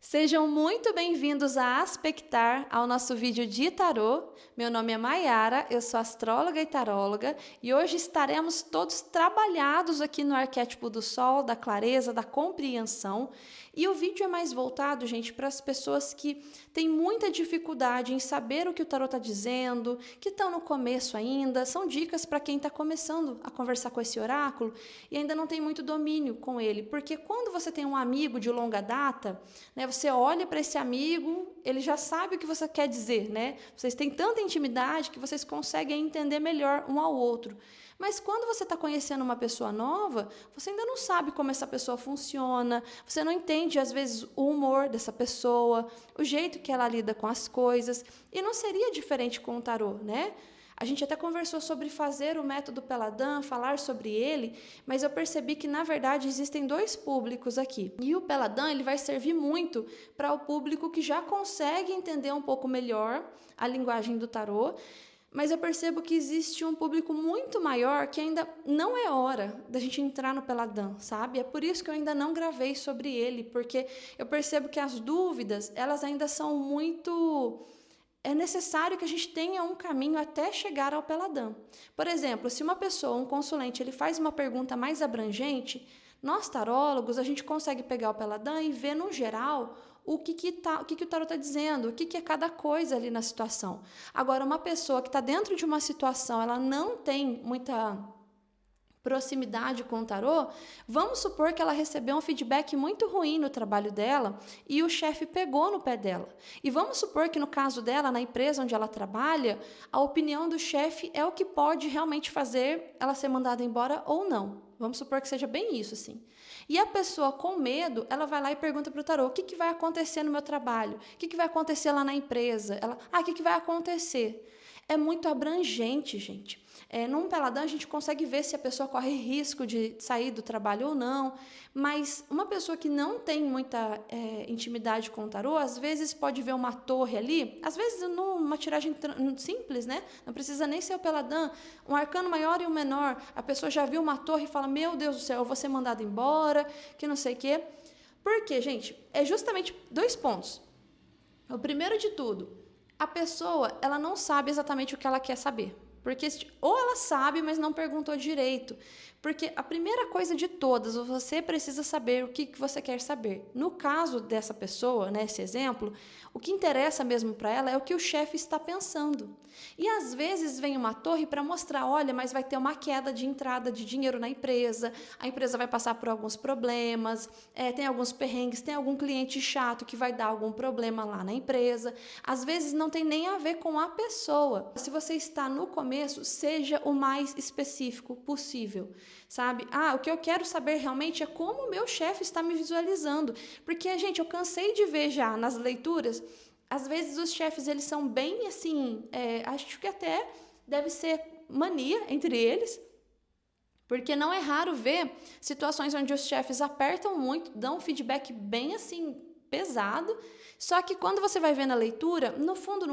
Sejam muito bem-vindos a Aspectar, ao nosso vídeo de tarô. Meu nome é Maiara, eu sou astróloga e taróloga e hoje estaremos todos trabalhados aqui no arquétipo do Sol, da clareza, da compreensão. E o vídeo é mais voltado, gente, para as pessoas que têm muita dificuldade em saber o que o tarô está dizendo, que estão no começo ainda. São dicas para quem está começando a conversar com esse oráculo e ainda não tem muito domínio com ele, porque quando você tem um amigo de longa data, né, você olha para esse amigo, ele já sabe o que você quer dizer, né? Vocês têm tanta intimidade que vocês conseguem entender melhor um ao outro. Mas quando você está conhecendo uma pessoa nova, você ainda não sabe como essa pessoa funciona, você não entende, às vezes, o humor dessa pessoa, o jeito que ela lida com as coisas, e não seria diferente com o tarô, né? A gente até conversou sobre fazer o método Peladan, falar sobre ele, mas eu percebi que, na verdade, existem dois públicos aqui. E o Peladan ele vai servir muito para o público que já consegue entender um pouco melhor a linguagem do tarô, mas eu percebo que existe um público muito maior que ainda não é hora da gente entrar no Peladan, sabe? É por isso que eu ainda não gravei sobre ele, porque eu percebo que as dúvidas, elas ainda são muito... É necessário que a gente tenha um caminho até chegar ao Peladan. Por exemplo, se uma pessoa, um consulente, ele faz uma pergunta mais abrangente, nós tarólogos, a gente consegue pegar o Peladan e ver, no geral, o que o tarot está dizendo, o que é cada coisa ali na situação. Agora, uma pessoa que está dentro de uma situação, ela não tem muita proximidade com o tarô, vamos supor que ela recebeu um feedback muito ruim no trabalho dela e o chefe pegou no pé dela. E vamos supor que no caso dela, na empresa onde ela trabalha, a opinião do chefe é o que pode realmente fazer ela ser mandada embora ou não. Vamos supor que seja bem isso, assim. E a pessoa com medo, ela vai lá e pergunta para o tarô, o que vai acontecer no meu trabalho? O que vai acontecer lá na empresa? O que vai acontecer? É muito abrangente, gente. Num Peladan a gente consegue ver se a pessoa corre risco de sair do trabalho ou não, mas uma pessoa que não tem muita intimidade com o tarô, às vezes pode ver uma torre ali, às vezes numa tiragem simples, né? Não precisa nem ser o Peladan, um arcano maior e um menor, a pessoa já viu uma torre e fala, meu Deus do céu, eu vou ser mandada embora, que não sei o quê. Por quê, gente? É justamente dois pontos. O primeiro de tudo, a pessoa, ela não sabe exatamente o que ela quer saber. Porque ou ela sabe, mas não perguntou direito. Porque a primeira coisa de todas, você precisa saber o que você quer saber. No caso dessa pessoa, nesse exemplo, o que interessa mesmo para ela é o que o chefe está pensando. E às vezes vem uma torre para mostrar, olha, mas vai ter uma queda de entrada de dinheiro na empresa, a empresa vai passar por alguns problemas, tem alguns perrengues, tem algum cliente chato que vai dar algum problema lá na empresa. Às vezes não tem nem a ver com a pessoa. Se você está no começo, seja o mais específico possível, sabe? O que eu quero saber realmente é como o meu chefe está me visualizando, porque, gente, eu cansei de ver já nas leituras, às vezes os chefes, eles são bem assim, acho que até deve ser mania entre eles, porque não é raro ver situações onde os chefes apertam muito, dão um feedback bem assim, pesado, só que quando você vai ver na leitura, no fundo,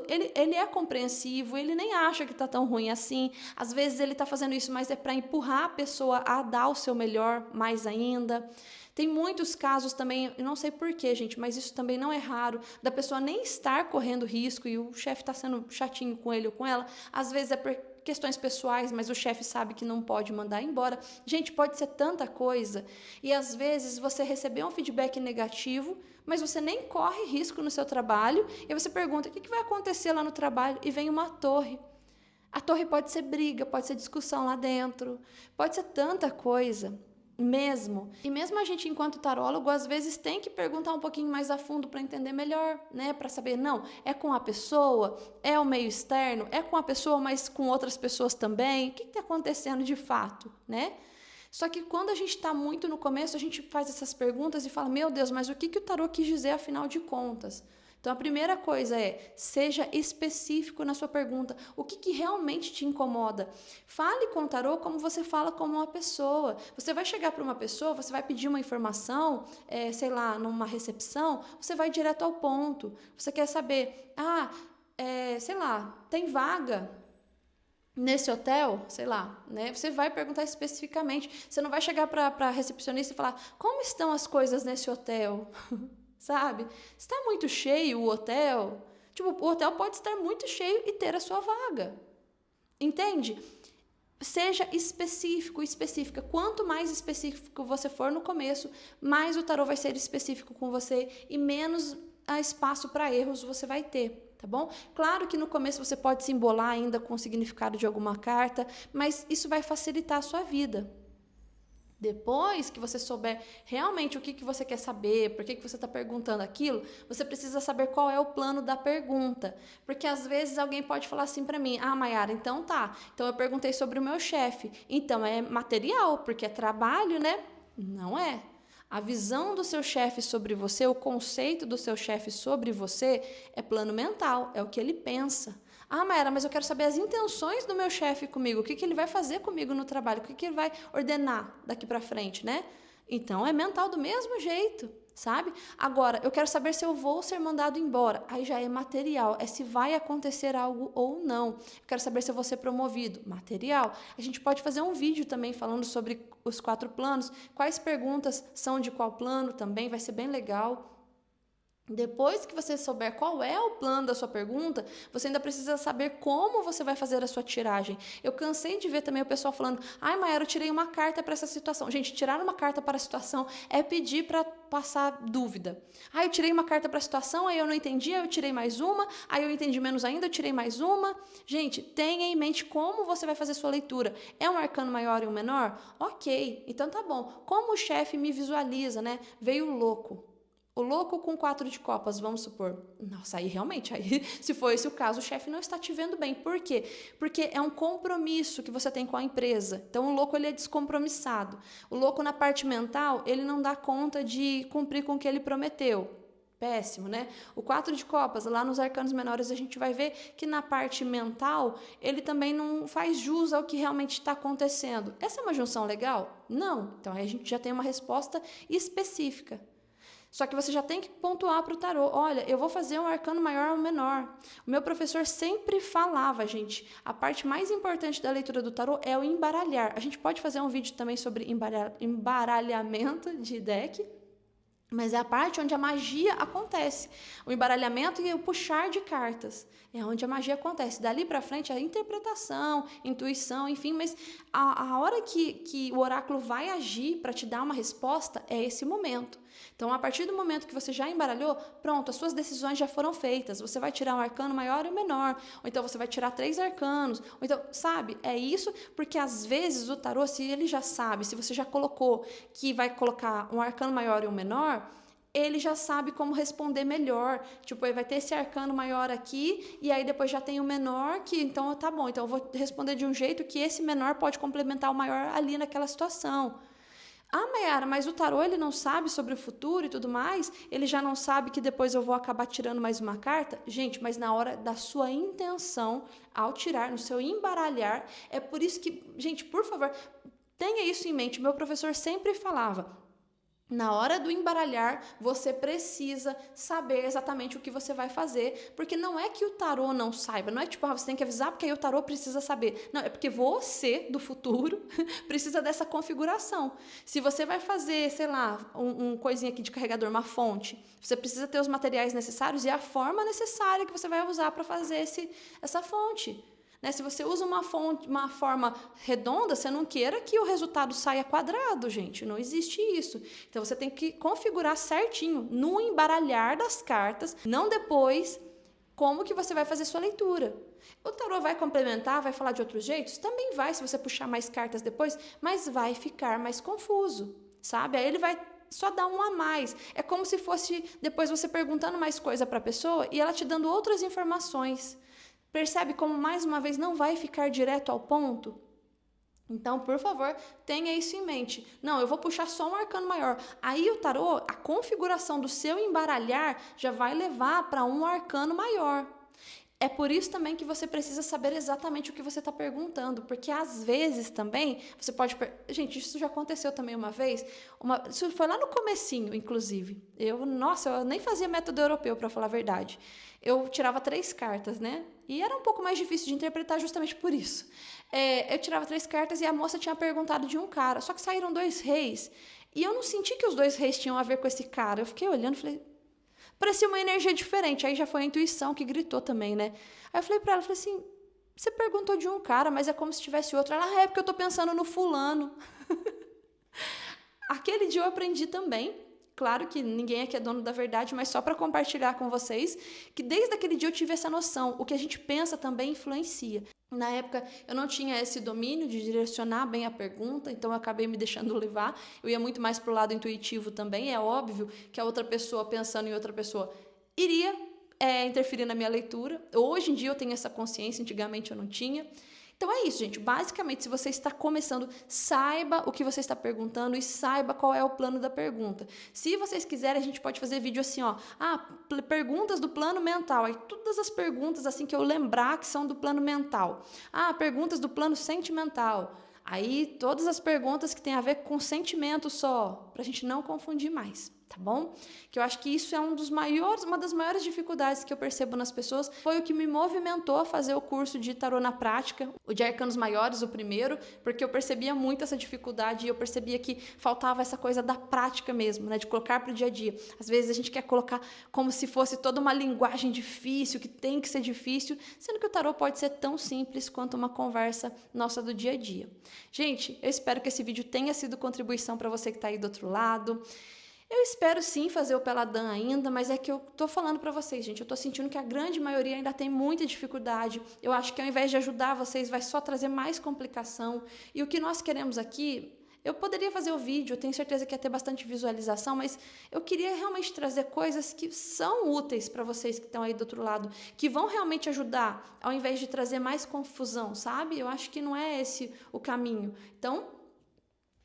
ele é compreensivo, ele nem acha que está tão ruim assim, às vezes ele está fazendo isso, mas é para empurrar a pessoa a dar o seu melhor mais ainda. Tem muitos casos também, eu não sei porquê, gente, mas isso também não é raro, da pessoa nem estar correndo risco e o chefe está sendo chatinho com ele ou com ela, às vezes é por questões pessoais, mas o chefe sabe que não pode mandar embora. Gente, pode ser tanta coisa. E às vezes você recebeu um feedback negativo, mas você nem corre risco no seu trabalho, e você pergunta, o que vai acontecer lá no trabalho? E vem uma torre. A torre pode ser briga, pode ser discussão lá dentro, pode ser tanta coisa. Mesmo. E mesmo a gente, enquanto tarólogo, às vezes tem que perguntar um pouquinho mais a fundo para entender melhor, né? Para saber, não, é com a pessoa, é o meio externo, é com a pessoa, mas com outras pessoas também. O que está acontecendo de fato, né? Só que quando a gente está muito no começo, a gente faz essas perguntas e fala, meu Deus, mas o que o tarô quis dizer afinal de contas? Então, a primeira coisa é, seja específico na sua pergunta. O que realmente te incomoda? Fale com o tarô como você fala com uma pessoa. Você vai chegar para uma pessoa, você vai pedir uma informação, sei lá, numa recepção, você vai direto ao ponto. Você quer saber, sei lá, tem vaga nesse hotel, sei lá, né? Você vai perguntar especificamente. Você não vai chegar para a recepcionista e falar, como estão as coisas nesse hotel? sabe? Está muito cheio o hotel, tipo, o hotel pode estar muito cheio e ter a sua vaga. Entende? Seja específico, específica. Quanto mais específico você for no começo, mais o tarô vai ser específico com você e menos espaço para erros você vai ter, tá bom? Claro que no começo você pode se embolar ainda com o significado de alguma carta, mas isso vai facilitar a sua vida. Depois que você souber realmente o que você quer saber, por que você está perguntando aquilo, você precisa saber qual é o plano da pergunta. Porque às vezes alguém pode falar assim para mim: ah, Mayara, então tá. Então eu perguntei sobre o meu chefe. Então é material, porque é trabalho, né? Não é. A visão do seu chefe sobre você, o conceito do seu chefe sobre você é plano mental, é o que ele pensa. Ah, Mayara, mas eu quero saber as intenções do meu chefe comigo, o que ele vai fazer comigo no trabalho, o que ele vai ordenar daqui para frente, né? Então, é mental do mesmo jeito, sabe? Agora, eu quero saber se eu vou ser mandado embora. Aí já é material, é se vai acontecer algo ou não. Eu quero saber se eu vou ser promovido. Material. A gente pode fazer um vídeo também falando sobre os 4 planos, quais perguntas são de qual plano também, vai ser bem legal. Depois que você souber qual é o plano da sua pergunta, você ainda precisa saber como você vai fazer a sua tiragem. Eu cansei de ver também o pessoal falando: ai, Mayara, eu tirei uma carta para essa situação. Gente, tirar uma carta para a situação é pedir para passar dúvida. Ah, eu tirei uma carta para a situação, aí eu não entendi, aí eu tirei mais uma, aí eu entendi menos ainda, eu tirei mais uma. Gente, tenha em mente como você vai fazer a sua leitura. É um arcano maior e um menor? Ok, então tá bom. Como o chefe me visualiza, né? Veio louco. O louco com 4 de copas, vamos supor. Nossa, aí realmente, aí, se for esse o caso, o chefe não está te vendo bem. Por quê? Porque é um compromisso que você tem com a empresa. Então, o louco ele é descompromissado. O louco na parte mental, ele não dá conta de cumprir com o que ele prometeu. Péssimo, né? O 4 de copas, lá nos arcanos menores, a gente vai ver que na parte mental, ele também não faz jus ao que realmente está acontecendo. Essa é uma junção legal? Não. Então, aí a gente já tem uma resposta específica. Só que você já tem que pontuar para o tarô. Olha, eu vou fazer um arcano maior ou menor. O meu professor sempre falava, gente, a parte mais importante da leitura do tarô é o embaralhar. A gente pode fazer um vídeo também sobre embaralhamento de deck, mas é a parte onde a magia acontece. O embaralhamento e o puxar de cartas. É onde a magia acontece. Dali para frente, a interpretação, intuição, enfim. Mas a hora que o oráculo vai agir para te dar uma resposta é esse momento. Então, a partir do momento que você já embaralhou, pronto, as suas decisões já foram feitas. Você vai tirar um arcano maior ou menor. Ou então você vai tirar 3 arcanos. Ou então, sabe? É isso porque às vezes o tarô, se ele já sabe, se você já colocou que vai colocar um arcano maior e um menor, ele já sabe como responder melhor. Tipo, ele vai ter esse arcano maior aqui, e aí depois já tem o menor, que então tá bom, então eu vou responder de um jeito que esse menor pode complementar o maior ali naquela situação. Ah, Mayara, mas o tarô ele não sabe sobre o futuro e tudo mais? Ele já não sabe que depois eu vou acabar tirando mais uma carta? Gente, mas na hora da sua intenção, ao tirar, no seu embaralhar, é por isso que, gente, por favor, tenha isso em mente. Meu professor sempre falava: na hora do embaralhar, você precisa saber exatamente o que você vai fazer, porque não é que o tarô não saiba, não é tipo, você tem que avisar porque aí o tarô precisa saber. Não, é porque você, do futuro, precisa dessa configuração. Se você vai fazer, sei lá, um coisinha aqui de carregador, uma fonte, você precisa ter os materiais necessários e a forma necessária que você vai usar para fazer essa fonte. Né? Se você usa uma forma redonda, você não queira que o resultado saia quadrado, gente. Não existe isso. Então, você tem que configurar certinho no embaralhar das cartas, não depois, como que você vai fazer sua leitura. O tarô vai complementar, vai falar de outros jeitos? Também vai, se você puxar mais cartas depois, mas vai ficar mais confuso, sabe? Aí ele vai só dar um a mais. É como se fosse depois você perguntando mais coisa para a pessoa e ela te dando outras informações. Percebe como, mais uma vez, não vai ficar direto ao ponto? Então, por favor, tenha isso em mente. Não, eu vou puxar só um arcano maior. Aí o tarô, a configuração do seu embaralhar já vai levar para um arcano maior. É por isso também que você precisa saber exatamente o que você está perguntando, porque às vezes também você pode... Gente, isso já aconteceu também uma vez, isso foi lá no comecinho, inclusive. Eu nem fazia método europeu, para falar a verdade. Eu tirava 3 cartas, né? E era um pouco mais difícil de interpretar justamente por isso. Eu tirava 3 cartas e a moça tinha perguntado de um cara, só que saíram 2 reis. E eu não senti que os 2 reis tinham a ver com esse cara. Eu fiquei olhando e falei, parecia uma energia diferente. Aí já foi a intuição que gritou também, né? Aí eu falei pra ela, falei assim, você perguntou de um cara, mas é como se tivesse outro. Ela, é porque eu tô pensando no fulano. Aquele dia eu aprendi também, claro que ninguém aqui é dono da verdade, mas só para compartilhar com vocês, que desde aquele dia eu tive essa noção, o que a gente pensa também influencia. Na época eu não tinha esse domínio de direcionar bem a pergunta, então eu acabei me deixando levar, eu ia muito mais pro lado intuitivo também, é óbvio que a outra pessoa pensando em outra pessoa iria interferir na minha leitura, hoje em dia eu tenho essa consciência, antigamente eu não tinha. Então é isso, gente. Basicamente, se você está começando, saiba o que você está perguntando e saiba qual é o plano da pergunta. Se vocês quiserem, a gente pode fazer vídeo assim, ó. Perguntas do plano mental. Aí todas as perguntas assim que eu lembrar que são do plano mental. Perguntas do plano sentimental. Aí todas as perguntas que tem a ver com sentimento só, pra gente não confundir mais. Tá bom? Que eu acho que isso é uma das maiores dificuldades que eu percebo nas pessoas. Foi o que me movimentou a fazer o curso de tarô na prática, o de arcanos maiores, o primeiro, porque eu percebia muito essa dificuldade e eu percebia que faltava essa coisa da prática mesmo, né? De colocar pro dia a dia. Às vezes a gente quer colocar como se fosse toda uma linguagem difícil, que tem que ser difícil, sendo que o tarô pode ser tão simples quanto uma conversa nossa do dia a dia. Gente, eu espero que esse vídeo tenha sido contribuição para você que está aí do outro lado. Eu espero sim fazer o Peladan ainda, mas é que eu tô falando para vocês, gente, eu tô sentindo que a grande maioria ainda tem muita dificuldade. Eu acho que ao invés de ajudar vocês, vai só trazer mais complicação. E o que nós queremos aqui, eu poderia fazer o vídeo, eu tenho certeza que ia ter bastante visualização, mas eu queria realmente trazer coisas que são úteis para vocês que estão aí do outro lado, que vão realmente ajudar, ao invés de trazer mais confusão, sabe? Eu acho que não é esse o caminho. Então,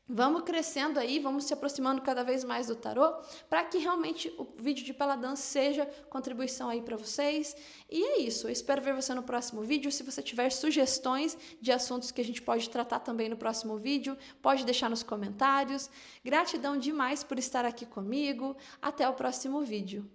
vamos crescendo aí, vamos se aproximando cada vez mais do tarô, para que realmente o vídeo de Peladan seja contribuição aí para vocês. E é isso, eu espero ver você no próximo vídeo. Se você tiver sugestões de assuntos que a gente pode tratar também no próximo vídeo, pode deixar nos comentários. Gratidão demais por estar aqui comigo. Até o próximo vídeo.